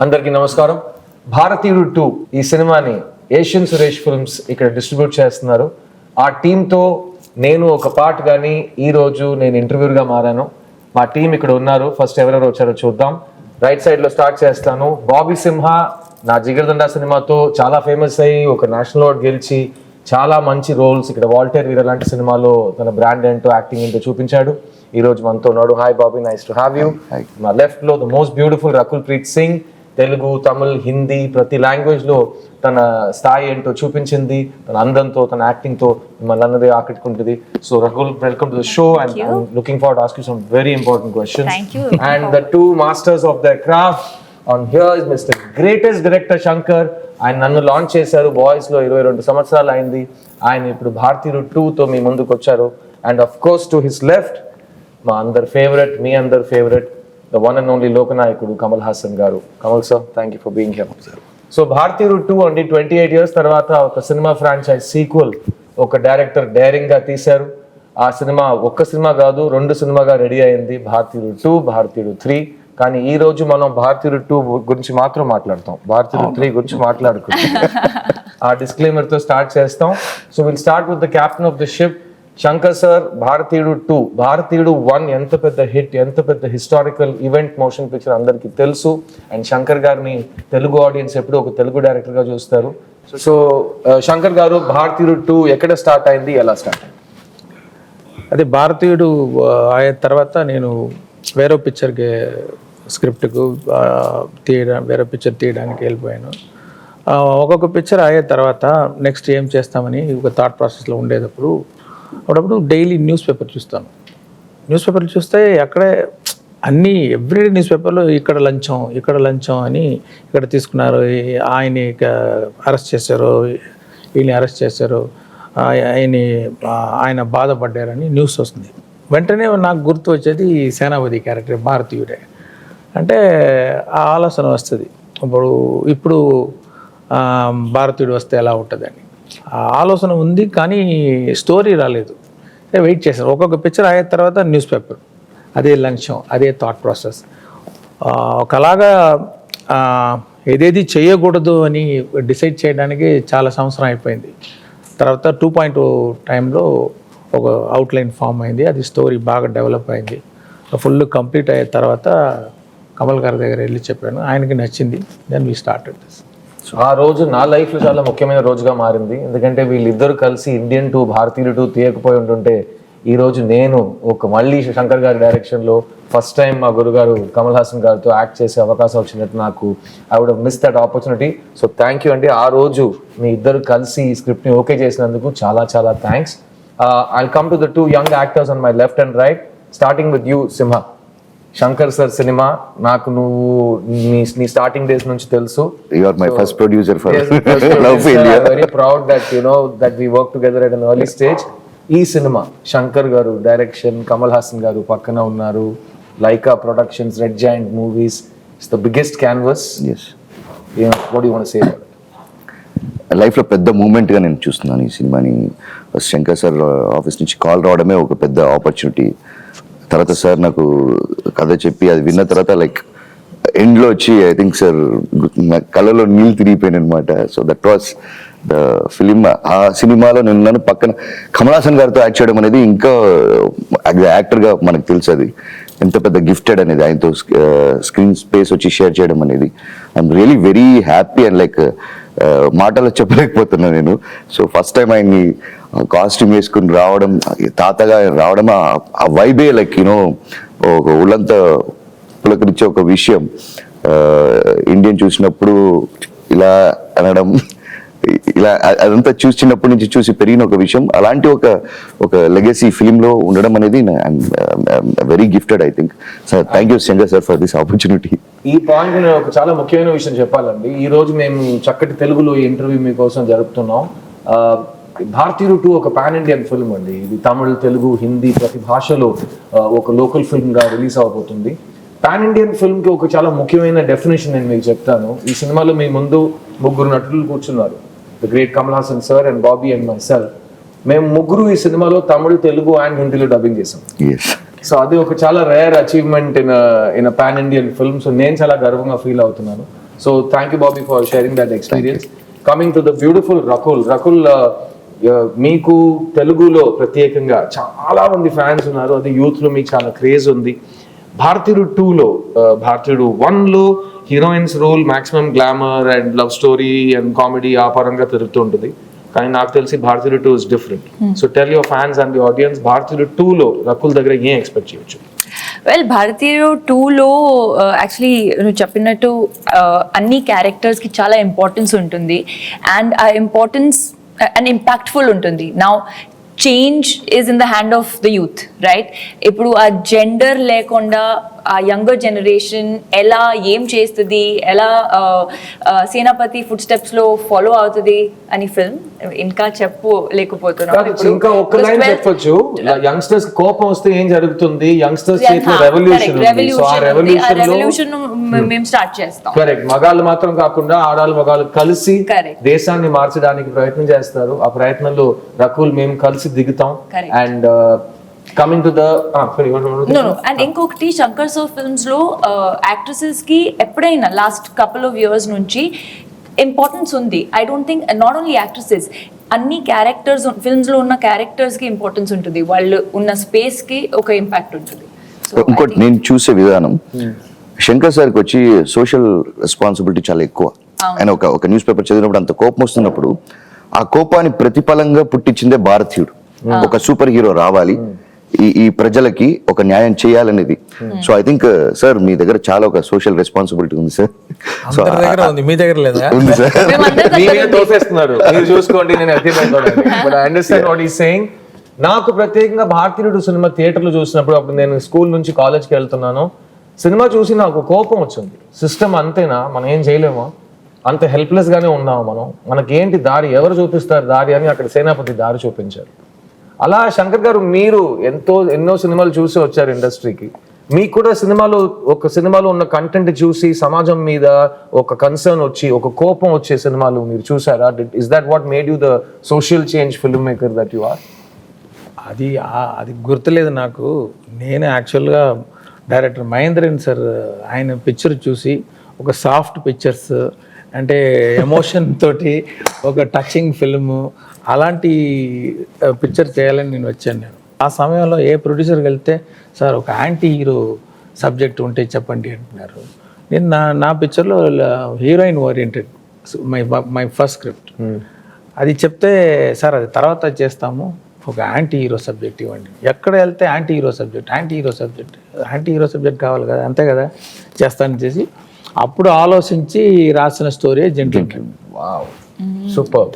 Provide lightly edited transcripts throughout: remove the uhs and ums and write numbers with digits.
అందరికీ నమస్కారం. భారతీయుడు 2 ఈ సినిమాని ఏషియన్ సురేష్ ఫిల్మ్స్ ఇక్కడ డిస్ట్రిబ్యూట్ చేస్తున్నారు. ఆ టీంతో నేను ఒక పార్ట్ కానీ ఈరోజు నేను ఇంటర్వ్యూగా మారాను. మా టీం ఇక్కడ ఉన్నారు. ఫస్ట్ ఎవరెవరు వచ్చారో చూద్దాం. రైట్ సైడ్లో స్టార్ట్ చేస్తాను. బాబీ సింహ నా జిగర్దండా సినిమాతో చాలా ఫేమస్ అయ్యి ఒక నేషనల్ అవార్డ్ గెలిచి చాలా మంచి రోల్స్ ఇక్కడ వాల్టర్ వీర లాంటి సినిమాలో తన బ్రాండ్ ఏంటో యాక్టింగ్ ఏంటో చూపించాడు. ఈ రోజు మనతో ఉన్నాడు. Hi Bobby, nice to have you. మా లెఫ్ట్ లో the most beautiful Rakul Preet Singh, Telugu, Tamil, Hindi ప్రతి లాంగ్వేజ్ లో తన స్థాయి ఏంటో చూపించింది. తన అందంతో, తన యాక్టింగ్ తో మిమ్మల్ని అన్నది ఆకట్టుకుంటుంది. So Rakul, welcome to the show and I'm looking forward to ask you some very important questions. And the two masters of the craft on here is mister greatest director Shankar. ఆయన నన్ను లాంచ్ చేశారు boys లో 22 సంవత్సరాలు అయింది. ఆయన ఇప్పుడు భారతీయుడు 2 తో మీ ముందుకు వచ్చారు. And of course to his left మా అందరి ఫేవరెట్, మీ అందరి favourite, the one and only లోకనాయకుడు Kamal Haasan garu. Kamal sir, thank you for being here. So Bharateeyudu 2 అండి 28 years తర్వాత ఒక సినిమా ఫ్రాంచైజ్ సీక్వెల్ ఒక డైరెక్టర్ డైరింగ్ గా తీశారు. ఆ సినిమా ఒక్క సినిమా కాదు, 2 సినిమాగా రెడీ అయింది. భారతీయుడు 2, భారతీయుడు 3. కానీ ఈ రోజు మనం భారతీయుడు 2 గురించి మాత్రం మాట్లాడతాం, భారతీయుడు 3 గురించి మాట్లాడుకుంటాం. ఆ డిస్క్లైమర్ తో స్టార్ట్ చేస్తాం. So will start with the captain of the ship Shankar sir. భారతీయుడు 2, భారతీయుడు 1 ఎంత పెద్ద హిట్, ఎంత పెద్ద హిస్టారికల్ ఈవెంట్ మోషన్ పిక్చర్ అందరికీ తెలుసు. అండ్ శంకర్ గారిని తెలుగు ఆడియన్స్ ఎప్పుడు ఒక తెలుగు డైరెక్టర్ గా చూస్తారు. సో శంకర్ గారు, భారతీయుడు 2 ఎక్కడ స్టార్ట్ అయింది, ఎలా స్టార్ట్ అయింది? అదే భారతీయుడు అయిన తర్వాత నేను వేరే పిక్చర్కి స్క్రిప్ట్కు వేరే పిక్చర్ తీయడానికి వెళ్ళిపోయాను. ఒక్కొక్క పిక్చర్ అయిన తర్వాత నెక్స్ట్ ఏం చేస్తామని ఒక థాట్ ప్రాసెస్లో ఉండేటప్పుడు అప్పుడప్పుడు డైలీ న్యూస్ పేపర్ చూస్తాను. న్యూస్ పేపర్లు చూస్తే అక్కడే అన్నీ ఎవ్రీడే న్యూస్ పేపర్లో ఇక్కడ లంచం అని ఇక్కడ తీసుకున్నారు, ఆయన్ని అరెస్ట్ చేశారు, వీళ్ళని అరెస్ట్ చేశారు, ఆయన బాధపడ్డారని న్యూస్ వస్తుంది. వెంటనే నాకు గుర్తు వచ్చేది సేనాపతి క్యారెక్టర్ భారతీయుడే. అంటే ఆ ఆలోచన వస్తుంది, ఇప్పుడు భారతీయుడు వస్తే ఎలా ఉంటుందని ఆ ఆలోచన ఉంది. కానీ స్టోరీ రాలేదు. వెయిట్ చేశాను. ఒక్కొక్క పిక్చర్ అయిన తర్వాత న్యూస్ పేపర్, అదే లంచం, అదే థాట్ ప్రాసెస్. ఒకలాగా ఏదేది చేయకూడదు అని డిసైడ్ చేయడానికి చాలా సంవత్సరం అయిపోయింది. తర్వాత 2.0 టైంలో ఒక అవుట్లైన్ ఫామ్ అయింది. అది స్టోరీ బాగా డెవలప్ అయింది. ఫుల్ కంప్లీట్ అయిన తర్వాత కమల్ గారి దగ్గర వెళ్ళి చెప్పాను, ఆయనకి నచ్చింది. Then we started this. ఆ రోజు నా లైఫ్లో చాలా ముఖ్యమైన రోజుగా మారింది. ఎందుకంటే వీళ్ళిద్దరు కలిసి ఇండియన్ 2, భారతీయుడు 2 తీయకపోయి ఉంటుంటే ఈరోజు నేను మళ్ళీ శంకర్ గారి డైరెక్షన్లో ఫస్ట్ టైం మా గురుగారు కమల్ హాసన్ గారితో యాక్ట్ చేసే అవకాశం వచ్చినట్టు నాకు I would miss that opportunity. So thank you అండి. ఆ రోజు మీ ఇద్దరు కలిసి ఈ స్క్రిప్ట్ని ఓకే చేసినందుకు చాలా చాలా thanks. I'll come to the 2 young actors on my left and right, starting with you, Simha. Shankar sir cinema నాకు నువ్వు నీ స్టార్టింగ్ డేస్ నుంచి తెలుసు. You are my first producer for Love India. I'm very proud that you know that we worked together at an early stage. ఈ సినిమా Shankar garu direction, Kamal Haasan garu పక్కన ఉన్నారు, Lyca Productions, Red Giant Movies, it's the biggest canvas. yes, what do you want to say about it? లైఫ్లో పెద్ద మూమెంట్గా నేను చూస్తున్నాను ఈ సినిమాని. ఫస్ట్ శంకర్ సార్ ఆఫీస్ నుంచి కాల్ రావడమే ఒక పెద్ద ఆపర్చునిటీ. తర్వాత సార్ నాకు కథ చెప్పి అది విన్న తర్వాత లైక్ ఎండ్లో వచ్చి ఐ థింక్ సార్ నా కళ్ళలో నీళ్ళు తిరిగిపోయాను అనమాట. So that was the film. ఆ సినిమాలో నన్ను పక్కన కమలాసన్ గారితో యాక్ట్ చేయడం అనేది ఇంకా యాక్టర్గా మనకు తెలుసు అది ఎంత పెద్ద గిఫ్టెడ్ అనేది. ఆయనతో స్క్రీన్ స్పేస్ వచ్చి షేర్ చేయడం అనేది I'm really very happy and like మాటలో చెప్పలేకపోతున్నా నేను. సో ఫస్ట్ టైం ఆయన్ని కాస్ట్యూమ్ వేసుకుని రావడం, తాతగా రావడం, ఆ వైబే లైక్ యూనో ఒక ఒళ్ళంతా పులకరించే ఒక విషయం. ఇండియన్ చూసినప్పుడు ఇలా అనడం, ఇలా అదంతా చూసినప్పటి నుంచి చూసి పెరిగిన ఒక విషయం. అలాంటి ఒక లెగసీ ఫిలింలో ఉండడం అనేది very gifted I think. Sir thank you Shankar sir for this opportunity. ఈ పాయింట్ నేను ఒక చాలా ముఖ్యమైన విషయం చెప్పాలండి. ఈ రోజు మేము చక్కటి తెలుగులో ఈ ఇంటర్వ్యూ మీకోసం జరుపుతున్నాం. భారతీయుడు 2 ఒక పాన్ ఇండియన్ ఫిల్మ్ అండి. ఇది తమిళ్, తెలుగు, హిందీ ప్రతి భాషలో ఒక లోకల్ ఫిల్మ్ గా రిలీజ్ అవబోతుంది. పాన్ ఇండియన్ ఫిల్మ్ కి ఒక చాలా ముఖ్యమైన డెఫినేషన్ నేను మీకు చెప్తాను. ఈ సినిమాలో మీ ముందు 3 నటులు కూర్చున్నారు, the great Kamal Haasan sir and Bobby and my self. మేము 3 ఈ సినిమాలో తమిళ్, తెలుగు అండ్ హిందీలో డబ్బింగ్ చేసాం. సో అది ఒక చాలా rare achievement in pan Indian film. So నేను చాలా గర్వంగా ఫీల్ అవుతున్నాను. So thank you Bobby for sharing that experience. Coming to the beautiful Rakul. మీకు తెలుగులో ప్రత్యేకంగా చాలా మంది ఫ్యాన్స్ ఉన్నారు, అది యూత్ లో మీకు చాలా క్రేజ్ ఉంది. భారతీయుడు 2లో భారతీయుడు 1లో heroines role maximum glamour and love story and comedy ఆ పరంగా తిరుగుతూ ఉంటుంది. కానీ నాకు తెలిసి Bharateeyudu 2 is different. So tell your fans and the audience, Bharateeyudu 2లో రకుల్ దగ్గర ఏం ఎక్స్పెక్ట్ చేయొచ్చు? వెల్, భారతీయుడు 2లో యాక్చువల్లీ నువ్వు చెప్పినట్టు అన్ని క్యారెక్టర్స్కి చాలా ఇంపార్టెన్స్ ఉంటుంది అండ్ ఆ ఇంపార్టెన్స్ అండ్ ఇంపాక్ట్ఫుల్ ఉంటుంది. Now change is in the hand of the youth, right? ఇప్పుడు ఆ జెండర్ లేకుండా ఆ యంగర్ జనరేషన్ ఎలా ఏం చేస్తుంది, ఎలా సేనాపతి ఫుడ్ స్టెప్స్ లో ఫాలో అవుతుంది అని ఫిల్మ్ ఇంకా ఇంకా ఒక్క లైన్ చెప్పొచ్చు. యంగ్స్టర్స్ కోపం వస్తే ఏం జరుగుతుంది, యంగ్స్టర్స్ చేతిలో రెవల్యూషన్ మేము స్టార్ట్ చేస్తాం. కరెక్ట్. మగాళ్ళు మాత్రం కాకుండా ఆడాళ్ళు మగాళ్ళు కలిసి దేశాన్ని మార్చడానికి ప్రయత్నం చేస్తారు. ఆ ప్రయత్నంలో రకుల్ మేము కలిసి దిగుతాం. And coming to the and ఇంకొకటి శంకర్ సార్ ఫిల్మ్స్ లో యాక్ట్రెసెస్ కి ఎప్పుడైనా లాస్ట్ కపుల్ ఆఫ్ ఇయర్స్ నుంచి ఇంపార్టెన్స్ ఉంది. I don't think not only actresses, అన్ని క్యారెక్టర్స్ ఫిల్మ్స్ లో ఉన్న క్యారెక్టర్స్ కి ఇంపార్టెన్స్ ఉంటుంది, వాళ్ళు ఉన్న స్పేస్ కి ఒక ఇంపాక్ట్ ఉంటుంది. ఇంకోటి నేను చూసే విధానం, శంకర్ సార్కి వచ్చి సోషల్ రెస్పాన్సిబిలిటీ చాలా ఎక్కువ. ఆయన ఒక న్యూస్ పేపర్ చదివినప్పుడు అంత కోపం వస్తున్నప్పుడు ఆ కోపాన్ని ప్రతిఫలంగా పుట్టించిందే భారతీయుడు. ఒక సూపర్ హీరో రావాలి, ఈ ప్రజలకి ఒక న్యాయం చేయాలనేది. సో ఐ థింక్ సార్ మీ దగ్గర చాలా ఒక సోషల్ రెస్పాన్సిబిలిటీ ఉంది సార్. సో మీ దగ్గర లేదా? ఉంది సార్. మీరు చూసుకోండి, నేను అండర్స్టాండ్ వాట్ ఈస్ సేయింగ్. నాకు ప్రత్యేకంగా భారతీయుడు సినిమా థియేటర్లో చూసినప్పుడు, అప్పుడు నేను స్కూల్ నుంచి కాలేజ్కి వెళ్తున్నాను, సినిమా చూసి నాకు కోపం వచ్చింది. సిస్టమ్ అంతేనా, మనం ఏం చేయలేమా, అంత హెల్ప్లెస్ గానే ఉన్నాము మనం, మనకేంటి దారి, ఎవరు చూపిస్తారు దారి అని అక్కడ సేనాపతి దారి చూపించారు. అలా శంకర్ గారు మీరు ఎన్నో సినిమాలు చూసి వచ్చారు ఇండస్ట్రీకి. మీకు కూడా సినిమాలో ఉన్న కంటెంట్ చూసి సమాజం మీద ఒక కన్సర్న్ వచ్చి, ఒక కోపం వచ్చే సినిమాలు మీరు చూసారా? Is that what made you the social change film maker that you are? అది గుర్తులేదు నాకు. నేను యాక్చువల్గా డైరెక్టర్ మహేంద్రన్ సార్ ఆయన పిక్చర్ చూసి, ఒక సాఫ్ట్ పిక్చర్స్ అంటే ఎమోషన్ తోటి ఒక టచింగ్ ఫిల్ము, అలాంటి పిక్చర్ చేయాలని నేను వచ్చాను. ఆ సమయంలో ఏ ప్రొడ్యూసర్కి వెళ్తే సార్ ఒక యాంటీ హీరో సబ్జెక్ట్ ఉంటే చెప్పండి అంటున్నారు. నేను నా పిక్చర్లో heroine oriented my first script. అది చెప్తే సార్ అది తర్వాత చేస్తాము, ఒక యాంటీ హీరో సబ్జెక్ట్ ఇవ్వండి. ఎక్కడ వెళ్తే యాంటీ హీరో సబ్జెక్ట్ కావాలి కదా, అంతే కదా, చేస్తాను చేసి అప్పుడు ఆలోచించి రాసిన story Gentleman. Wow, super.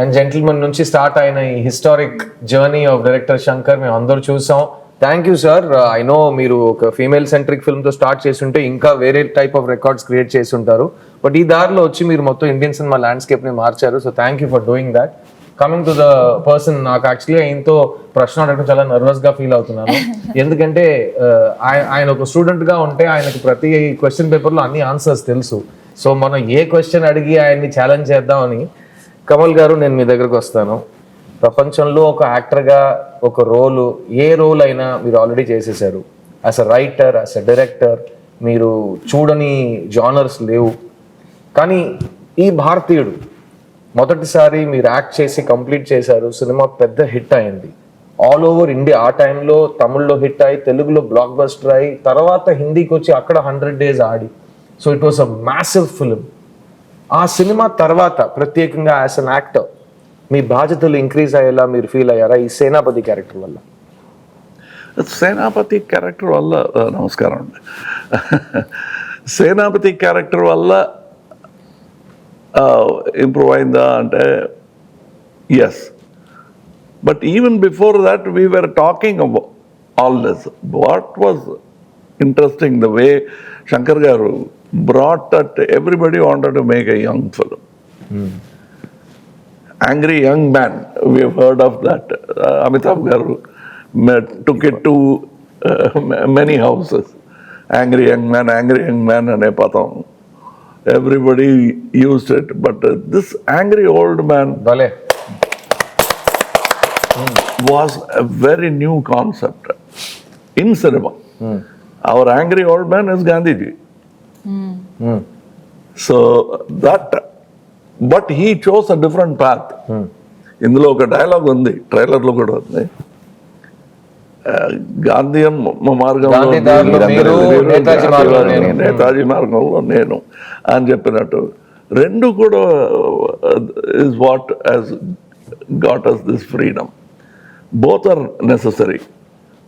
And Gentleman నుంచి స్టార్ట్ అయిన ఈ historic journey of director Shankar మేము అందరూ చూసాం. Thank you sir. I know మీరు ఒక ఫీమేల్ సెంట్రిక్ ఫిల్మ్తో స్టార్ట్ చేసి ఉంటే ఇంకా వేరే టైప్ ఆఫ్ రికార్డ్స్ క్రియేట్ చేసి ఉంటారు, బట్ ఈ దారిలో వచ్చి మీరు మొత్తం ఇండియన్ సినిమా ల్యాండ్స్కేప్ని మార్చారు. So thank you for doing that. Coming to the person, నాకు యాక్చువల్లీ ఆయనతో ప్రశ్న అడగడం చాలా నర్వస్గా ఫీల్ అవుతున్నాను. ఎందుకంటే ఆయన ఒక స్టూడెంట్గా ఉంటే ఆయనకు ప్రతి క్వశ్చన్ పేపర్లో అన్ని ఆన్సర్స్ తెలుసు. సో మనం ఏ క్వశ్చన్ అడిగి ఆయన్ని ఛాలెంజ్ చేద్దామని, కమల్ గారు నేను మీ దగ్గరకు వస్తాను. ప్రపంచంలో ఒక యాక్టర్గా ఒక ఏ రోల్ అయినా మీరు ఆల్రెడీ చేసేసారు. As a writer, as a director మీరు చూడని జానర్స్ లేవు. కానీ ఈ భారతీయుడు మొదటిసారి మీరు యాక్ట్ చేసి కంప్లీట్ చేశారు, సినిమా పెద్ద హిట్ అయింది ఆల్ ఓవర్ ఇండియా. ఆ టైంలో తమిళ్లో హిట్ అయ్యి, తెలుగులో బ్లాక్ బస్టర్ అయ్యి, తర్వాత హిందీకి వచ్చి అక్కడ 100 days Audi. So it was a massive film. ఆ సినిమా తర్వాత ప్రత్యేకంగా యాజ్ అన్ యాక్టర్ మీ బాధ్యతలు ఇంక్రీజ్ అయ్యేలా మీరు ఫీల్ అయ్యారా ఈ సేనాపతి క్యారెక్టర్ వల్ల? సేనాపతి క్యారెక్టర్ వల్ల నమస్కారం అండి. సేనాపతి క్యారెక్టర్ వల్ల ఇంప్రూవ్ అయిందా అంటే yes, but even before that we were talking about all this. What was interesting the way Shankar garu brought that everybody wanted to make a young film. Angry Young Man, we have heard of that. Amitabh garu took it to many houses. Angry Young Man ane padam. Everybody used it, but this angry old man was a very new concept in cinema. Our angry old man is Gandhiji. So that but he chose a different path. ఇందులో ఒక dialogue ఉంది, ట్రైలర్లో కూడా ఉంది. గాంధీయం మార్గంలో గాంధీదారులు మీరు, నేతాజీ మార్గంలో నేను. నేతాజీ మార్గంలో నేను అని చెప్పినట్టు రెండు కూడా is what has got us this freedom. Both are necessary.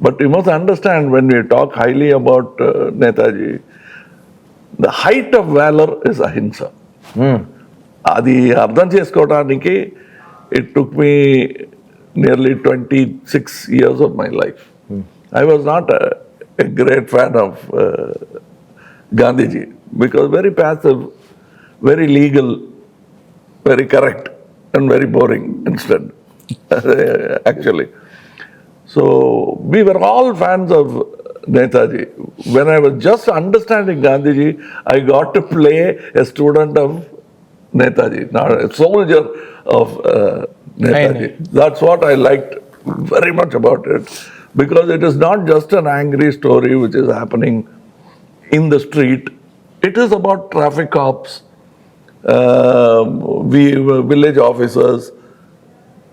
But you must understand, when we talk highly about Netaji, the height of valor is ahimsa. అది అర్థం చేసుకోవడానికి it took me nearly 26 years of my life. I was not a great fan of Gandhiji, because very passive, very legal, very correct, and very boring instead, actually. So we were all fans of Netaji. When I was just understanding Gandhiji, I got to play a student of Netaji, not a soldier of Netaji. That's what I liked very much about it, because it is not just an angry story which is happening in the street. It is about traffic cops, village officers.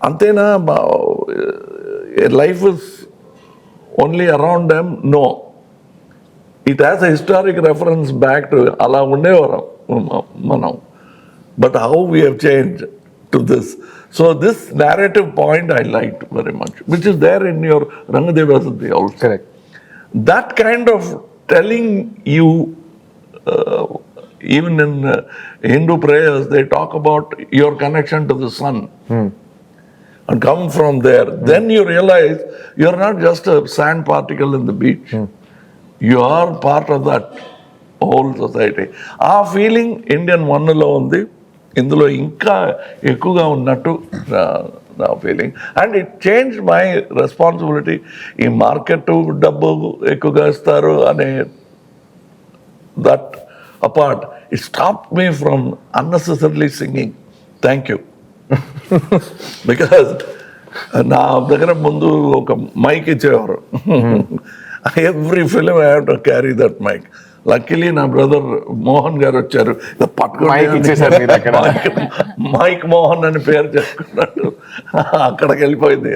Antena, life is only around them? No. It has a historic reference back to ala undevaram manam. But how we have changed to this. So this narrative point I liked very much, which is there in your Rangadevasati also. Correct. That kind of telling you, even in Hindu prayers, they talk about your connection to the sun. And come from there. Then you realize you're not just a sand particle in the beach. You are part of that whole society. ఆ feeling Indian వన్లో ఉంది, ఇందులో ఇంకా ఎక్కువగా ఉన్నట్టు నా feeling. And it change my responsibility. ఈ market డబ్బు ఎక్కువగా ఇస్తారు అనే that apart, it stop me from unnecessarily singing. Thank you. Because నా దగ్గర ముందు ఒక మైక్ ఇచ్చేవారు. Every film I have to carry that mic. Luckily నా బ్రదర్ మోహన్ గారు వచ్చారు, మైక్ మోహన్ అని పేరు చెప్పుకున్నట్టు అక్కడికి వెళ్ళిపోయింది.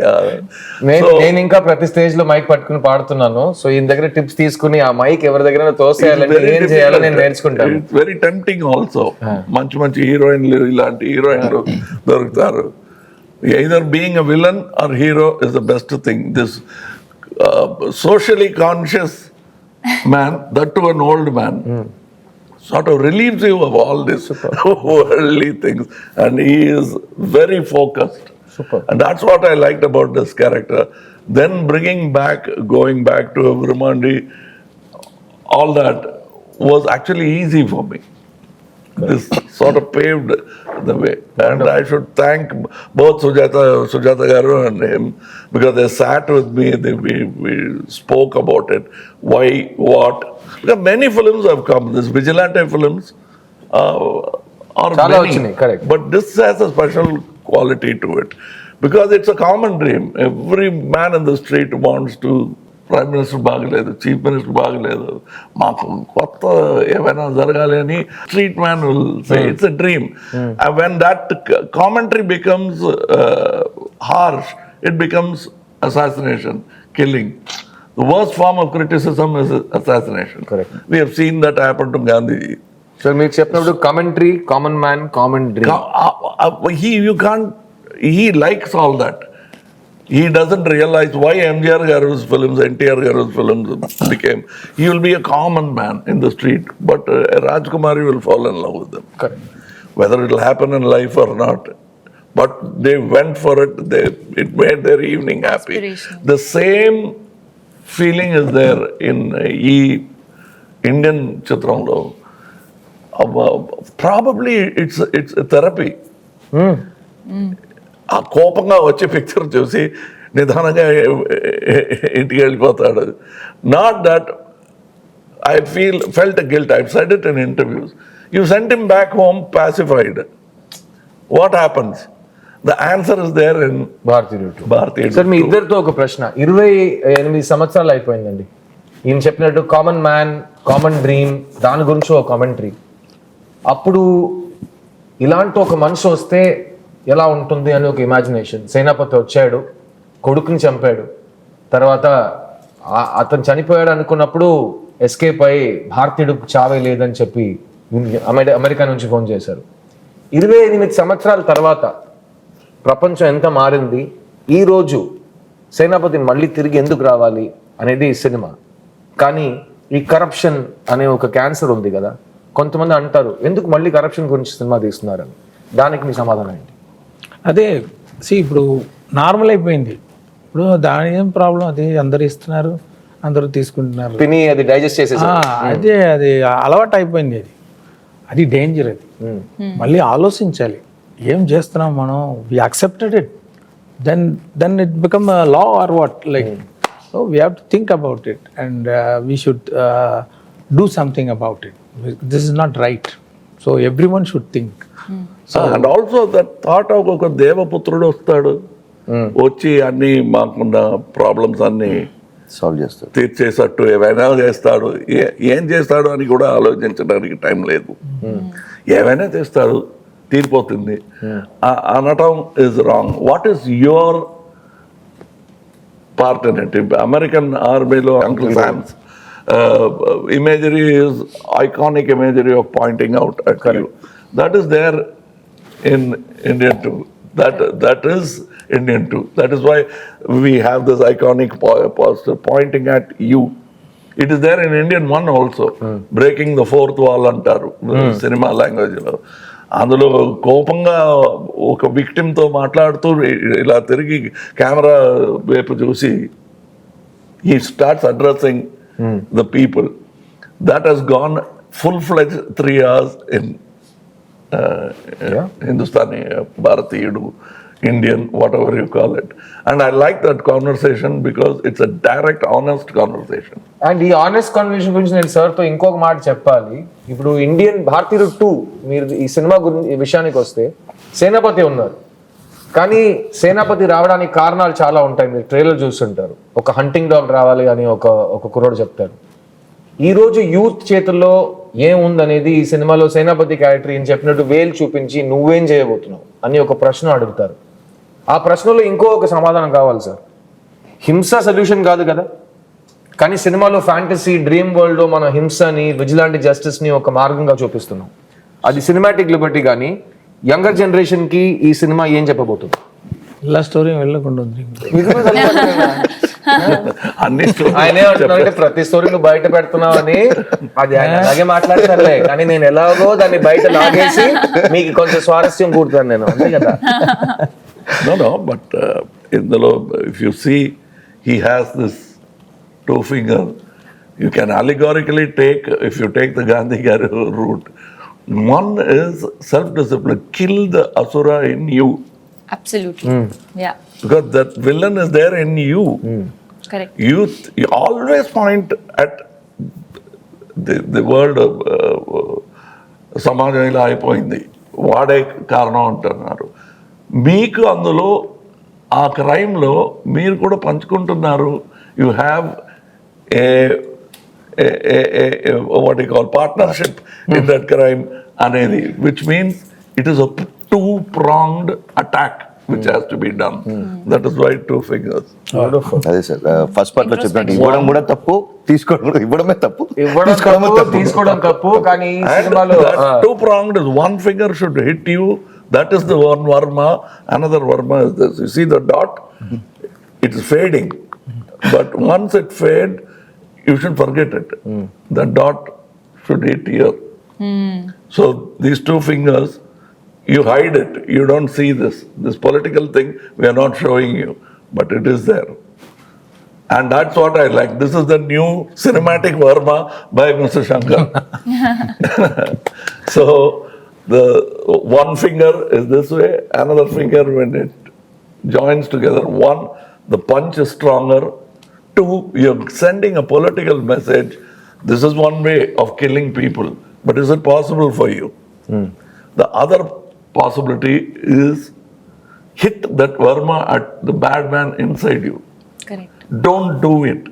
నేను ఇంకా ప్రతి స్టేజ్ లో మైక్ పట్టుకుని పాడుతున్నాను. సో ఈయన దగ్గర టిప్స్ తీసుకుని ఆ మైక్ ఎవరి దగ్గర తోసేయాలంటే ఏం చేయాలో నేను నేర్చుకుంటాను. It's very tempting also. మంచి మంచి హీరోయిన్లు, ఇలాంటి హీరోయిన్లు దొరుకుతారు. Either being a villain or hero is the best thing. This socially conscious man, that to an old man, sort of relieves you of all this worldly things, and he is very focused. Super. And that's what I liked about this character. Then going back to Brahmandi, all that was actually easy for me. This sort of paved the way. And I should thank both Sujata Garu and him, because they sat with me, we spoke about it, why, what. Because many films have come, these vigilante films are many, correct. but this has a special quality to it, because it's a common dream. Every man in the street wants to, prime minister బాగలేదు, chief minister బాగలేదు, మాకు కొత్త ఏమైనా జరగాలి అని street man will say it's a dream. When that commentary becomes harsh, it becomes assassination, killing. The worst form of criticism is assassination. Correct. We have seen that happen to Gandhiji. So మీరు చెప్పినప్పుడు commentary, common man, common dream, he likes all that. He doesn't realize why MGR Garu's films, NTR Garu's films became. He will be a common man in the street, but Rajkumari will fall in love with them. Correct. Whether it will happen in life or not. But they went for it, it made their evening happy. The same feeling is there in Indian Chitramlo. Probably it's a therapy. ఆ కోపంగా వచ్చే picture చూసి నిదానంగా ఇంటికి వెళ్ళిపోతాడు. Not that I felt a guilt. I've said it in interviews. You sent him back home pacified. What happens? The answer is there in Bharateeyudu-2. Sir మీ ఇద్దరితో ఒక ప్రశ్న. 28 సంవత్సరాలు అయిపోయిందండి. ఈయన చెప్పినట్టు కామన్ మ్యాన్, కామన్ డ్రీమ్, దాని గురించి ఒక కామెంటరీ. అప్పుడు ఇలాంటి ఒక మనిషి వస్తే ఎలా ఉంటుంది అని ఒక ఇమాజినేషన్. సేనాపతి వచ్చాడు, కొడుకుని చంపాడు, తర్వాత అతను చనిపోయాడు అనుకున్నప్పుడు ఎస్కేప్ అయ్యి భారతీయుడికి చావే లేదని చెప్పి అమెరికా నుంచి ఫోన్ చేశారు. 28 సంవత్సరాల తర్వాత ప్రపంచం ఎంత మారింది, ఈరోజు సేనాపతి మళ్ళీ తిరిగి ఎందుకు రావాలి అనేది ఈ సినిమా. కానీ ఈ కరప్షన్ అనే ఒక క్యాన్సర్ ఉంది కదా, కొంతమంది అంటారు ఎందుకు మళ్ళీ కరప్షన్ గురించి సినిమా తీస్తున్నారని. దానికి మీ సమాధానం ఏంటి? అదే ఇప్పుడు నార్మల్ అయిపోయింది. ఇప్పుడు దాని ఏం ప్రాబ్లం, అది అందరు ఇస్తున్నారు, అందరూ తీసుకుంటున్నారు, తిని అది డైజెస్ట్ చేసేసారు. అదే అది అలవాటు అయిపోయింది. అది డేంజర్. అది మళ్ళీ ఆలోచించాలి, ఏం చేస్తున్నాం మనం. We accepted it, then it become law or what, like so we have to think about it and we should do something about it. This is not right, so every one should think. And also that thought of ఒక దేవపుత్రుడు వస్తాడు, వచ్చి అన్ని మాకున్న problems అన్ని solve చేస్తారు, తీర్చేసట్టు ఏమైనా చేస్తాడు. ఏం చేస్తాడు అని కూడా ఆలోచించడానికి టైం లేదు. ఏమైనా చేస్తాడు, తీరిపోతుంది అనటం is wrong. What is your part in it? American ఆర్మీలో uncle శామ్స్ imagery is iconic imagery of pointing out at you. That is there in Indian too. That is Indian too. That is why we have this iconic poster pointing at you. It is there in Indian one also. Breaking the fourth wall antaru cinema language lo. అందులో కోపంగా ఒక విక్టిమ్తో మాట్లాడుతూ ఇలా తిరిగి camera వైపు చూసి he starts addressing the people. That has gone full-fledged 3 hours in Hindustani, Bharateeyudu, Indian, whatever you call it. And I like that conversation because it's a direct, honest conversation. And ఈ honest conversation గురించి నేను సార్తో ఇంకొక మాట చెప్పాలి. ఇప్పుడు Indian భారతీయుడు 2 మీరు ఈ సినిమా గురించి ఈ విషయానికి వస్తే సేనాపతి ఉన్నారు, కానీ సేనాపతి రావడానికి కారణాలు చాలా ఉంటాయి. మీరు ట్రైలర్ చూస్తుంటారు, ఒక హంటింగ్ డాగ్ రావాలి అని ఒక కుర్రోడు చెప్తారు. ఈరోజు యూత్ చేతుల్లో ఏముందనేది ఈ సినిమాలో సేనాపతి క్యారెక్టర్ ఏం చెప్పినట్టు వేలు చూపించి నువ్వేం చేయబోతున్నావు అని ఒక ప్రశ్న అడుగుతారు. ఆ ప్రశ్నలో ఇంకో ఒక సమాధానం కావాలి సార్. హింస సొల్యూషన్ కాదు కదా, కానీ సినిమాలో ఫ్యాంటసీ డ్రీమ్ వరల్డ్లో మన హింసని, విజిలాంటి జస్టిస్ని ఒక మార్గంగా చూపిస్తున్నాం. అది సినిమాటిక్ లిబర్టీ. కానీ యంగర్ జనరేషన్ కి ఈ సినిమా ఏం చెప్పబోతుంది? ఇలా స్టోరీ వెళ్ళకుండా ఉంది. ఆయనే అంటున్నారంటే ప్రతి స్టోరీ నువ్వు బయట పెడుతున్నావు అని. అది ఆయన అలాగే మాట్లాడతారులే, కానీ నేను ఎలాగో దాన్ని బయట లాగేసి మీకు కొంచెం స్వారస్యం కూడుతాను నేను, అంతే కదా. No, but ఇందులో if you see he has this 2 finger. You can allegorically take, if you take the Gandhi route, one is self-discipline. Kill the asura in you. Absolutely. Yeah. Because that villain is there in you. Correct. You always point at the world of సమాజం ఇలా అయిపోయింది, వాడే కారణం అంటున్నారు. మీకు అందులో ఆ క్రైమ్లో మీరు కూడా పంచుకుంటున్నారు. You have what you call partnership in that crime అనేది, which means it is a 2-pronged attack which has to be done. That is why 2 fingers. అదే సార్ ఫస్ట్ పార్ట్ లో చెప్పినట్టు ఇవ్వడం కూడా తప్పు, ఇవ్వడమే తప్పు, తీసుకోవడం తప్పు. కానీ ఈ సినిమాలో 2-pronged is 1 finger should hit you. That is the one varma. Another varma is this. You see the dot? It is fading. But once it fades, you should forget it. The dot should hit here. So these 2 fingers, you hide it. You don't see this. This political thing, we are not showing you. But it is there. And that's what I like. This is the new cinematic Verma by Mr. Shankar. So the 1 finger is this way, another finger when it joins together. 1, the punch is stronger. 2, you're sending a political message. This is one way of killing people, but is it possible for you? The other possibility is hit that Verma at the bad man inside you. Correct. Don't do it.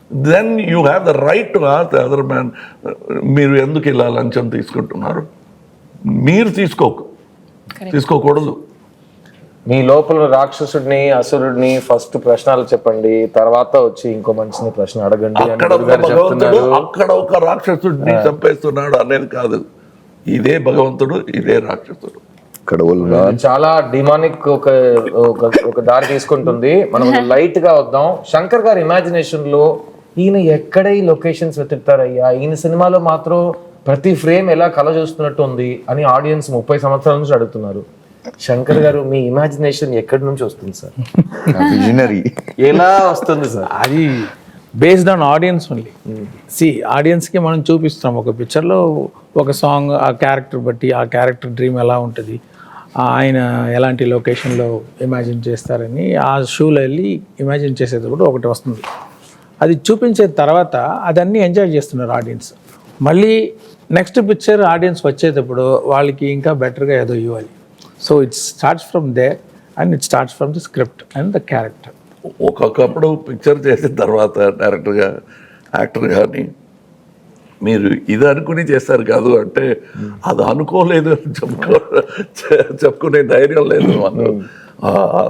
then you have the right to ask the other man, మీరు ఎందుకు ఇలా లంచం తీసుకుంటున్నారు? మీరు తీసుకోకూడదు. మీ లోపల రాక్షసుడిని అసురుడిని first ప్రశ్నలు చెప్పండి, తర్వాత వచ్చి ఇంకో మనిషిని ప్రశ్న అడగండి అని అక్కడ గురుగారు చెప్తున్నారు. అక్కడ ఒక రాక్షసుడిని చంపేస్తున్నాడు అనేది కాదు, ఇదే భగవంతుడు, ఇదే రాక్షసుడు. చాలా డిమానిక్ ఒక దారి తీసుకుంటుంది. మనం లైట్ గా వద్దాం. శంకర్ గారి ఇమాజినేషన్ లో ఈయన ఎక్కడ ఈ లొకేషన్స్ వెతుకుతారయ్యా, ఈయన సినిమాలో మాత్రం ప్రతి ఫ్రేమ్ ఎలా కళ చూస్తున్నట్టు ఉంది అని ఆడియన్స్ 30 సంవత్సరాల నుంచి అడుగుతున్నారు. శంకర్ గారు, మీ ఇమాజినేషన్ ఎక్కడి నుంచి వస్తుంది సార్? విజనరీ ఎలా వస్తుంది సార్? అది బేస్డ్ ఆన్ ఆడియన్స్ ఓన్లీ. ఆడియన్స్కి మనం చూపిస్తాం ఒక పిక్చర్లో ఒక సాంగ్, ఆ క్యారెక్టర్ బట్టి ఆ క్యారెక్టర్ డ్రీమ్ ఎలా ఉంటుంది, ఆయన ఎలాంటి లొకేషన్లో ఇమాజిన్ చేస్తారని ఆ షూలో వెళ్ళి ఇమాజిన్ చేసేటప్పుడు ఒకటి వస్తుంది. అది చూపించే తర్వాత అదన్నీ ఎంజాయ్ చేస్తున్నారు ఆడియన్స్. మళ్ళీ నెక్స్ట్ పిక్చర్ ఆడియన్స్ వచ్చేటప్పుడు వాళ్ళకి ఇంకా బెటర్గా ఏదో ఇవ్వాలి. So it starts from there and it starts from the script and the character. ఒక్కొక్కప్పుడు పిక్చర్ చేసిన తర్వాత డైరెక్టర్గా, యాక్టర్ కానీ మీరు ఇది అనుకుని చేస్తారు కాదు అంటే అది అనుకోలేదు అని చెప్పుకునే ధైర్యం లేదు మాకు.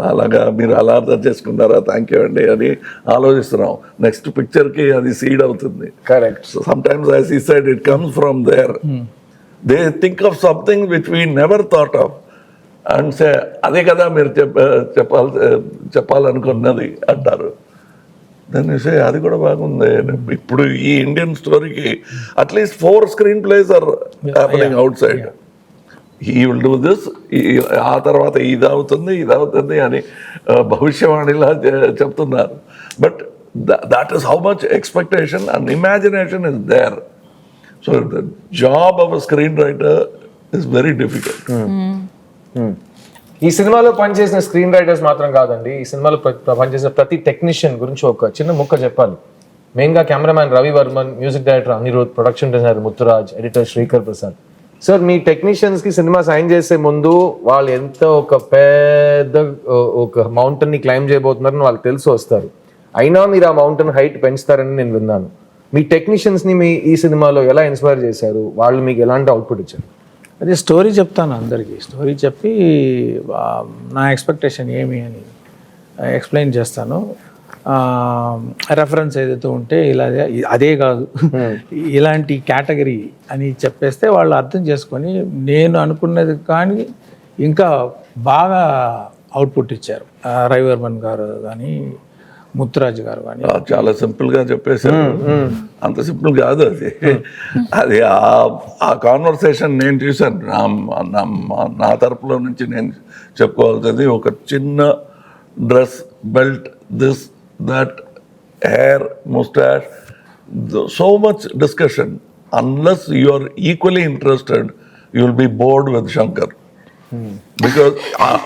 అలాగా మీరు అలా అర్థం చేసుకున్నారా, థ్యాంక్ యూ అండి అని ఆలోచిస్తున్నాం. నెక్స్ట్ పిక్చర్కి అది సీడ్ అవుతుంది. Correct. So sometimes as he said it comes from there. They think of something which we never thought of and say అదే కదా మీరు చెప్పాలనుకున్నది అంటారు. దాన్ని సే అది కూడా బాగుంది. ఇప్పుడు ఈ ఇండియన్ స్టోరీకి at least 4 screenplays are happening outside. He will do this, ఆ తర్వాత ఇది అవుతుంది అని భవిష్యవాణిలా చెప్తున్నారు. But that is how much expectation and imagination is there. So the job of a screenwriter is very difficult. ఈ సినిమాలో పనిచేసిన స్క్రీన్ రైటర్స్ మాత్రం కాదండి, ఈ సినిమాలో పనిచేసిన ప్రతి టెక్నీషియన్ గురించి ఒక చిన్న ముక్క చెప్పాలి. మెయిన్గా cameraman Ravi Varman, music director Anirudh, production designer Muthuraj, editor Sreekar Prasad. Sir, మీ టెక్నీషియన్స్ కి సినిమా సైన్ చేసే ముందు వాళ్ళు ఎంత ఒక పెద్ద ఒక మౌంటైన్ ని క్లైమ్ చేయబోతున్నారని వాళ్ళకి తెలిసి వస్తారు. అయినా మీరు ఆ మౌంటైన్ హైట్ పెంచుతారని నేను విన్నాను. మీ టెక్నీషియన్స్ ని మీ ఈ సినిమాలో ఎలా ఇన్స్పైర్ చేశారు? వాళ్ళు మీకు ఎలాంటి అవుట్పుట్ ఇచ్చారు? అదే స్టోరీ చెప్తాను అందరికీ. స్టోరీ చెప్పి నా ఎక్స్పెక్టేషన్ ఏమి అని ఎక్స్ప్లెయిన్ చేస్తాను. రెఫరెన్స్ ఏదైతే ఉంటే ఇలా అదే కాదు ఇలాంటి కేటగిరీ అని చెప్పేస్తే వాళ్ళు అర్థం చేసుకొని నేను అనుకున్నది కానీ ఇంకా బాగా అవుట్పుట్ ఇచ్చారు. రవివర్మన్ గారు కానీ ముత్తురాజు గారు కానీ చాలా సింపుల్గా చెప్పేశారు. అంత సింపుల్ కాదు అది. అది ఆ కాన్వర్సేషన్ నేను చూశాను. నా తరపులో నుంచి నేను చెప్పుకోవాల్సింది ఒక చిన్న dress, belt, this that, hair, mustache, so much discussion. Unless you are equally interested, you will be bored with Shankar. Because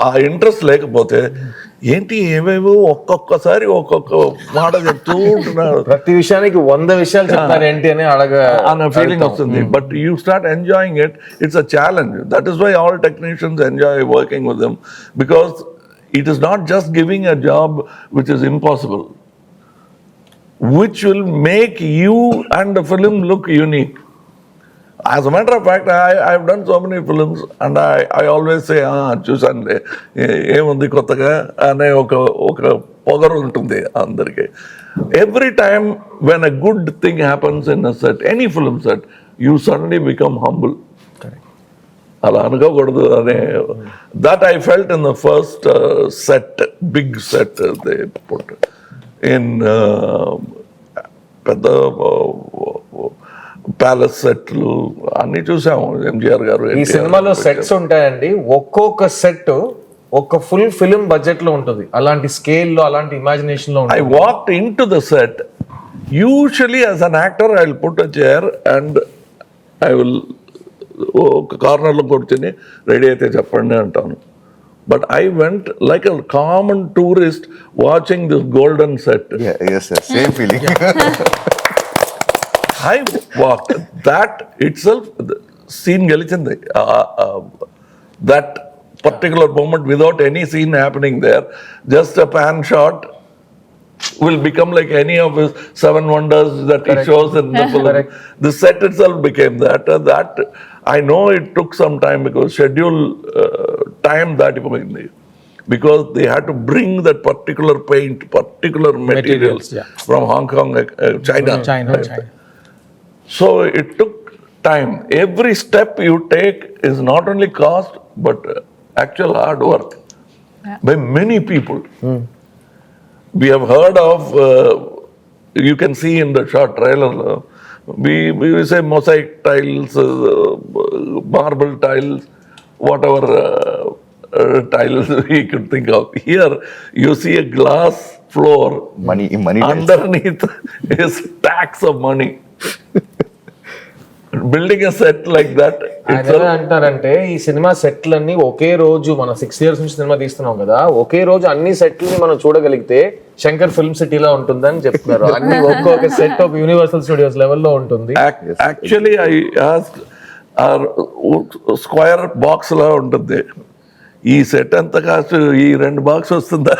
ఆ ఇంట్రెస్ట్ లేకపోతే ఏంటి ఏమేమో ఒక్కొక్కసారి ఒక్కొక్క మాట చెప్తూ ఉంటున్నారు, ప్రతి విషయానికి 100 విషయాలు చెప్తారు ఏంటి అని అన్న ఫీలింగ్ వస్తుంది. But you start enjoying it. It's a challenge. That is why all technicians enjoy working with them, because it is not just giving a job which is impossible, which will make you and the film look unique. As a matter of fact, I have done so many films and I always say, చూసండి ఏముంది కొత్తగా అనే ఒక పొగరు ఉంటుంది అందరికీ. Every time when a good thing happens in a set, any film set, you suddenly become humble. అలా అనుకోకూడదు అనే that I felt in the first set, big set they put in పెద్ద ప్యాలెస్ సెట్లు అన్ని చూసాము. ఎంజిఆర్ గారు ఈ సినిమాలో సెట్స్ ఉంటాయండి. ఒక్కొక్క సెట్ ఒక ఫుల్ ఫిల్మ్ బడ్జెట్ లో ఉంటుంది. అలాంటి స్కేల్ లో, అలాంటి ఇమాజినేషన్ లో. I walked in to the set. Usually as an actor I will put a chair and I will ఒక కార్నర్లో కూర్చొని రెడీ అయితే చెప్పండి అంటాను. But I went like a common tourist watching this golden set. Same feeling. I walk that itself scene గెలిచింది. That particular moment without any scene happening there, just a pan shot will become like any of his seven wonders that he shows in the film. The set itself became that. That I know it took some time because schedule time that because they had to bring that particular paint, particular materials from Hong Kong, China. So it took time. Every step you take is not only cost but actual hard work by many people. We have heard of, you can see in the short trailer, we say mosaic tiles, marble tiles, whatever tiles we could think of. Here you see a glass floor, money tiles. Underneath is stacks of money. Building a set like that. ఆయన ఎలా అంటారంటే ఈ cinema సెట్లన్నీ ఒకే రోజు మనం 6 years నుంచి cinema తీస్తున్నాం కదా, ఒకే రోజు అన్ని సెట్లని మనం చూడగలిగితే శంకర్ ఫిల్మ్ సిటీలో ఉంటుందని చెప్తున్నారు. అన్ని ఒక్కొక్క సెట్ ఆఫ్ యూనివర్సల్ స్టూడియోస్ లెవెల్లో ఉంటుంది. Actually I asked square box లా ఉంటుంది. ఈ సెట్ ఎంత కాస్ట్, ఈ 2 బాక్స్ వస్తుందా?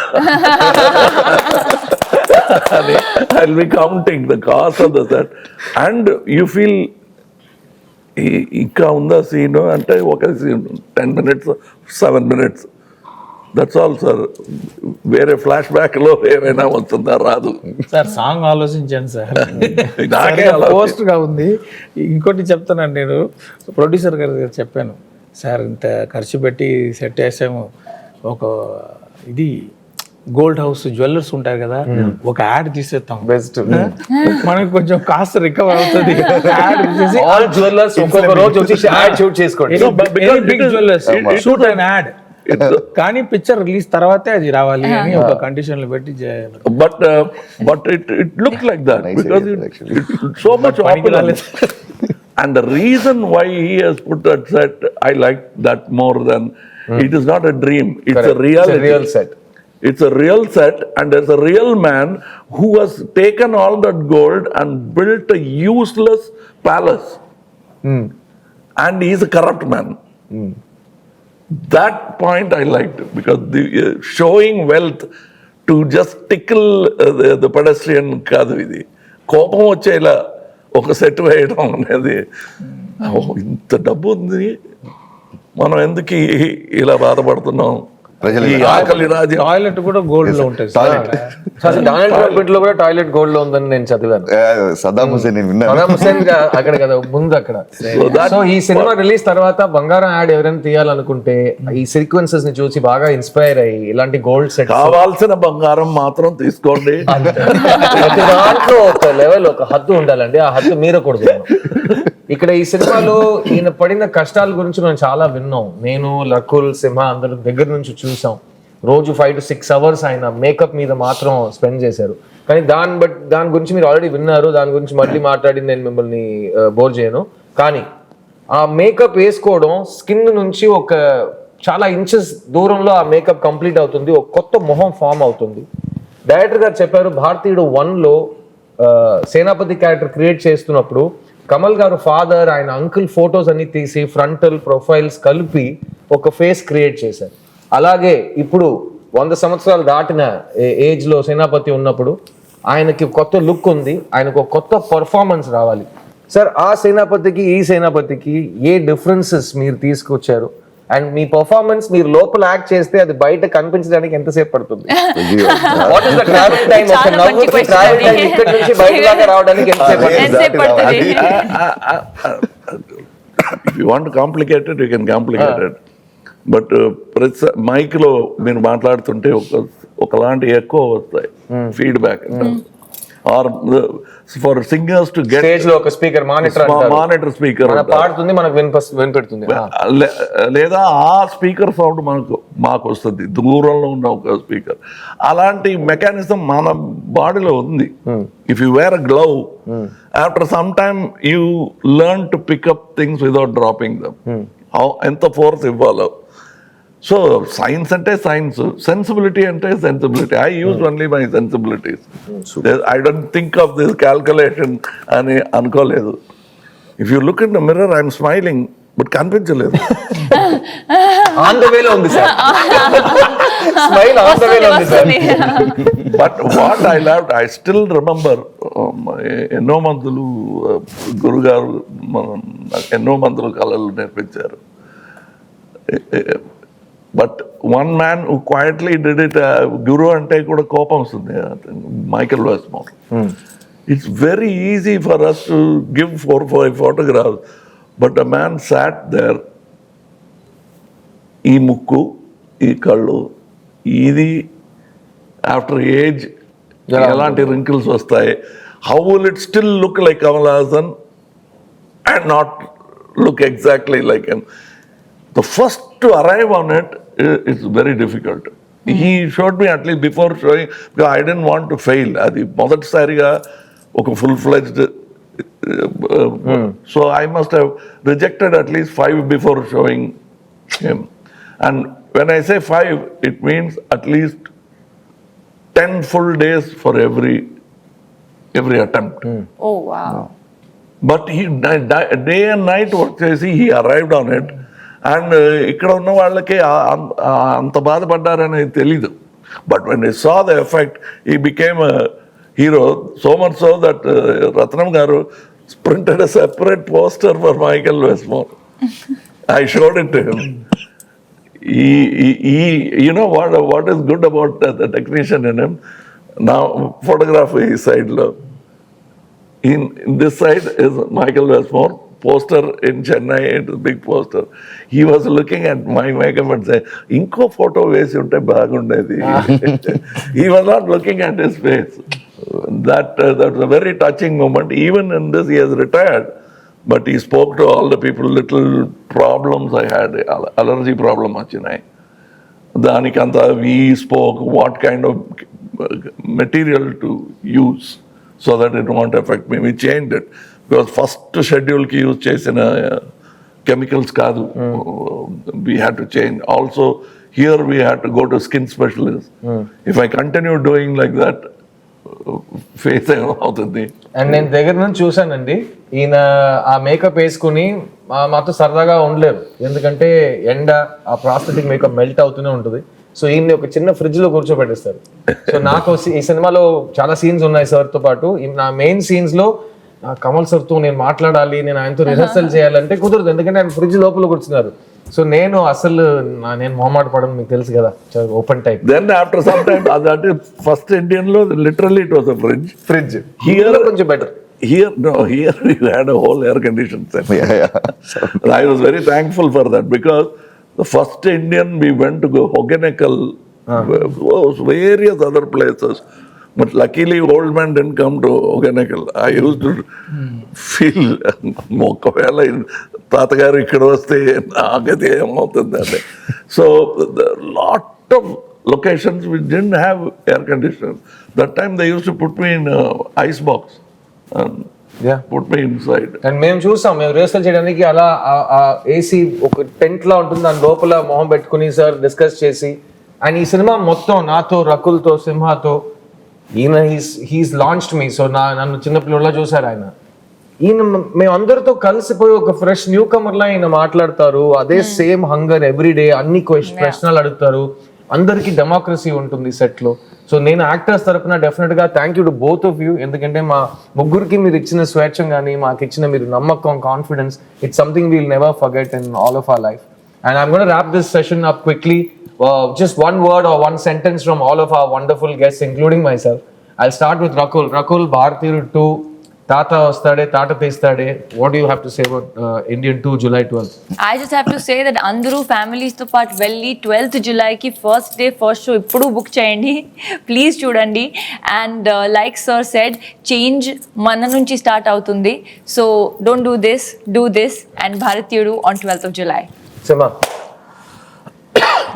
I'll be counting the cost of the set and you feel ఇంకా ఉందా సీన్ అంటే ఒక scene 10 minutes 7 minutes, that's all sir. వేరే ఫ్లాష్ బ్యాక్ లో ఏమైనా వస్తుందా? రాదు సార్. సాంగ్ ఆలోచించాను సార్, నాకే పోస్ట్ గా ఉంది. ఇంకోటి చెప్తానండి, నేను ప్రొడ్యూసర్ గారు చెప్పాను, సార్ ఇంత ఖర్చు పెట్టి సెట్ వేసాము, ఒక ఇది గోల్డ్ హౌస్ జ్యువెలర్స్ ఉంటారు కదా, ఒక యాడ్ తీసేస్తాం, బెస్ట్ మనకి కొంచెం కాస్ట్ రికవర్ అవుతుంది. యాడ్ తీసేసి ఆల్ జ్యువెలర్స్ ఒక్కొక్క రోజు వచ్చి యాడ్ షూట్ చేసుకోండి. Big jewellers shoot and ad, కానీ పిక్చర్ రిలీజ్ తర్వాతే అది రావాలి అని ఒక కండిషన్ లో పెట్టి but it look like that because so much opulence. And the reason why he has put that set, I like that more than it is not a dream, it's a reality. It's a real set. It's a real set, and there's a real man who has taken all that gold and built a useless palace. And he's a corrupt man. That point I liked because the showing wealth to just tickle the pedestrian కాదు ఇది. కోపం వచ్చేలా ఒక set వేయడం అనేది, ఇంత డబ్బు ఉంది, మనం ఎందుకు ఇలా బాధపడుతున్నాం? టాయిలెట్ కూడా గోల్డ్ లో ఉంటుంది. డొనాల్డ్ ట్రంప్ ఇంట్లో కూడా టాయిలెట్ గోల్డ్ లో ఉందని నేను చదివాను. సదాం హుసేన్ అక్కడ కదా ముందు అక్కడ. సో ఈ సినిమా రిలీజ్ తర్వాత బంగారం యాడ్ ఎవరైనా తీయాలనుకుంటే ఈ సీక్వెన్సెస్ ని చూసి బాగా ఇన్స్పైర్ అయ్యి ఇలాంటి గోల్డ్ సెట్ కావాల్సిన బంగారం మాత్రం తీసుకోండి. ప్రతి దాంట్లో ఒక లెవెల్, ఒక హద్దు ఉండాలండి, ఆ హద్దు మీరకూడదు. ఇక్కడ ఈ సినిమాలో ఈయన పడిన కష్టాల గురించి మనం చాలా విన్నాం. నేను, లకుల్, సింహ అందరూ దగ్గర నుంచి చూసాం. రోజు 5 to 6 hours ఆయన మేకప్ మీద మాత్రం స్పెండ్ చేశారు. కానీ దాని గురించి మీరు ఆల్రెడీ విన్నారు, దాని గురించి మళ్ళీ మాట్లాడి నేను మిమ్మల్ని బోర్ చేయను. కానీ ఆ మేకప్ వేసుకోవడం స్కిన్ నుంచి ఒక చాలా ఇంచెస్ దూరంలో ఆ మేకప్ కంప్లీట్ అవుతుంది, ఒక కొత్త మొహం ఫామ్ అవుతుంది. డైరెక్టర్ గారు చెప్పారు, భారతీయుడు 1లో సేనాపతి క్యారెక్టర్ క్రియేట్ చేస్తున్నప్పుడు కమల్ గారు ఫాదర్, ఆయన అంకుల్ ఫొటోస్ అన్ని తీసి ఫ్రంటల్ ప్రొఫైల్స్ కలిపి ఒక ఫేస్ క్రియేట్ చేశారు. అలాగే ఇప్పుడు 100 సంవత్సరాలు దాటిన ఏజ్ లో సేనాపతి ఉన్నప్పుడు ఆయనకి కొత్త లుక్ ఉంది, ఆయనకు ఒక కొత్త పర్ఫార్మెన్స్ రావాలి. సార్, ఆ సేనాపతికి ఈ సేనాపతికి ఏ డిఫరెన్సెస్ మీరు తీసుకొచ్చారు? అండ్ మీ పర్ఫార్మెన్స్ మీరు లోపల యాక్ట్ చేస్తే అది బయట కనిపించడానికి ఎంతసేపు పడుతుంది? What is the travel time? ఒక నవ్వుకి ట్రావెల్ టైం ఇక్కడ నుంచి బయట దాకా రావడానికి ఎంతసేపు పడుతుంది? If you want to complicate it, you can complicate it. But mic లో మీరు మాట్లాడుతుంటే ఒకలాంటి ఎక్కువ వస్తాయి feedback. Or for singers to get stage లో ఒక స్పీకర్ మానిటర్ స్పీకర్ పాడుతుంది, మనకు వినిపెడుతుంది, లేదా ఆ స్పీకర్ సౌండ్ మాకు వస్తుంది దూరంలో ఉన్న ఒక స్పీకర్. అలాంటి మెకానిజం మన బాడీలో ఉంది. If you wear a glove, after some time you learn to pick up things without dropping them. ఎంత ఫోర్స్ ఇవ్వాలో. సో సైన్స్ అంటే సైన్స్, సెన్సిబిలిటీ అంటే sensibility. I use only my sensibilities. I don't think of this calculation అని అనుకోలేదు. If you look in the mirror, I'm smiling, but కనిపించలేదు. On the వేలో ఉంది సార్, స్మైల్ ఆన్ ద వేలో ఉంది సార్. But what I love, I still remember, ఎన్నో మందులు గురుగారు నాకు ఎన్నో మందులు కళలు నేర్పించారు. But one man who quietly did it, గురు అంటే కూడా కోపం వస్తుంది, Michael Wesmore. It's very easy for us to give 4-5 photographs, but a man sat there, ఈ ముక్కు, ఈ కళ్ళు, ఇది ఆఫ్టర్ ఏజ్ ఎలాంటి రింకిల్స్ వస్తాయి, how will it still look like Kamalhasan and not look exactly like him? The first to arrive on it is very difficult. He showed me at least before showing, because I didn't want to fail. అది మొదటిసారిగా ఒక full-fledged, so I must have rejected at least 5 before showing him. And when I say 5, it means at least 10 full days for every attempt. Oh, wow. But he day and night work చేసి he arrived on it. And ఇక్కడ ఉన్న వాళ్ళకి అంత బాధపడ్డారని తెలీదు. But when he saw the effect, he became a hero, so much so that Ratnam garu printed a separate poster for Michael Westmore. I showed it to him. He you know what is good about the technician in him? Now photography side lo, in this side is Michael Westmore poster in Chennai, it is big poster. He was looking at my makeup and saying, inko photo vesi unte bagundedi. He was not looking at his face. That was a very touching moment. Even in this, he has retired, but he spoke to all the people. Little problems I had, allergy problem achinai. Danikanta, we spoke what kind of material to use so that it won't affect me. We changed it because first schedule ki use chesina chemicals kaadu. We had to change. Also, here we had to go to skin specialist. If I continue doing like that, face అవుతుంది. And నేను దగ్గర నుంచి చూసానండి, ఈయన ఆ makeup వేసుకుని మాతో సరదాగా ఉండలేరు, ఎందుకంటే ఎండ ఆ ప్రాస్థెటిక్ మేకప్ మెల్ట్ అవుతూనే ఉంటుంది. సో ఈయన్ని ఒక చిన్న ఫ్రిడ్జ్ లో కూర్చోబెట్టిస్తారు. సో నాకు ఈ సినిమాలో చాలా సీన్స్ ఉన్నాయి సార్ తో పాటు. నా మెయిన్ సీన్స్ లో కమల్ సార్ తో నేను మాట్లాడాలి, నేను ఆయనతో రిహర్సల్ చేయాలంటే కుదరదు, ఎందుకంటే ఆయన ఫ్రిడ్జ్ లోపల కూర్చున్నారు. సో నేను అసలు నేను మొహమాట పడను, మీకు తెలుసు కదా, open type. Then after some time that first Indian లో literally it was a fridge. Here కొంచెం better. Here you had a whole air conditioned set. I was very thankful for that, because the first Indian we went to go Hogeneckal, various other places. But luckily, old man didn't come to Hogeneckal. I used to feel, ఒకవేళ తాతగారు ఇక్కడ వస్తే నాకైతే ఏమవుతుందండి. So lot of locations we didn't have air conditioners. That time they used to put me in ice box and put me inside. And మేము చూసాం, మేము rehearsal చేయడానికి అలా ఏసీ ఒక టెంట్ లా ఉంటుంది, దాని లోపల మొహం పెట్టుకుని సార్ డిస్కస్ చేసి, అండ్ ఈ సినిమా మొత్తం నాతో, రకుల్తో, సింహాతో, ఈయన హీస్ లాంచ్డ్ మీ. సో నన్ను చిన్నపిల్లలా చూసారు ఆయన. ఈయన మేము అందరితో కలిసిపోయి ఒక ఫ్రెష్ న్యూ కమర్ లా ఈయన మాట్లాడతారు. అదే సేమ్ హంగర్ ఎవ్రీ డే, అన్ని ప్రశ్నలు అడుగుతారు. అందరికి డెమోక్రసీ ఉంటుంది సెట్ లో. సో నేను యాక్టర్స్ తరపున డెఫినెట్ గా thank you to both of you, ఎందుకంటే మా ముగ్గురికి మీరు ఇచ్చిన స్వేచ్ఛం కానీ, మాకు ఇచ్చిన మీరు నమ్మకం, confidence, it's something we'll never forget in all of our life. And I'm gonna wrap this session up quickly. Just one word or one sentence from all of our wonderful guests, including myself. I'll start with Rakul. Rakul, Bharateeyudu-2, Tata Ostade, Tata Teestade. What do you have to say about Indian 2, July 12th? I just have to say that అందరూ families తో పాటు వెళ్ళి 12th జులైకి first day first show ఇప్పుడు book చేయండి, please చూడండి. And like sir said, change మన నుంచి స్టార్ట్ అవుతుంది. So don't do this and Bharateeyudu on 12th of July. Sima.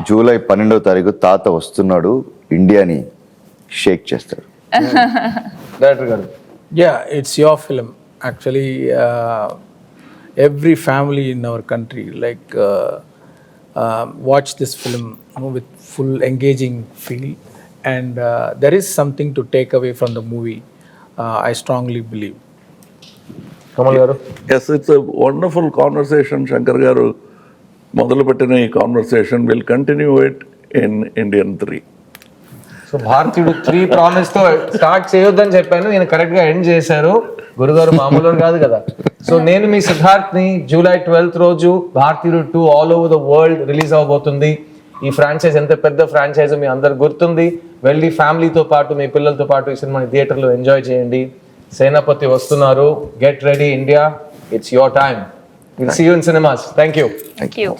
జూలై 12వ తారీఖు తాత వస్తున్నాడు, ఇండియాని షేక్ చేస్తాడు. Director garu. Yeah, it's your film. Actually, every family in our country watch this film with full engaging feel, and there is something to take away from the movie. I strongly believe. Kamal garu. Yes, it's a wonderful conversation. Shankar garu మొదలుపెట్టిన ఈ conversation will continue it in Indian 3. So Bharateeyudu 3 promise తో start చేయొద్దని చెప్పాను, నేను correct గా end చేశారు. గురుగారు మామూలు కాదు కదా. సో నేను మీ సిద్ధార్థ్ ని జూలై 12th రోజు Bharateeyudu 2 all over the world release అవబోతుంది. ఈ ఫ్రాంచైజ్ ఎంత పెద్ద ఫ్రాంచైజ్ మీ అందరు గుర్తుంది. వెళ్ళి ఫ్యామిలీతో పాటు మీ పిల్లలతో పాటు ఈ సినిమాని థియేటర్లో ఎంజాయ్ చేయండి. సేనాపతి వస్తున్నారు, get ready India, it's your time. Will see you in cinemas. Thank you. Thank you.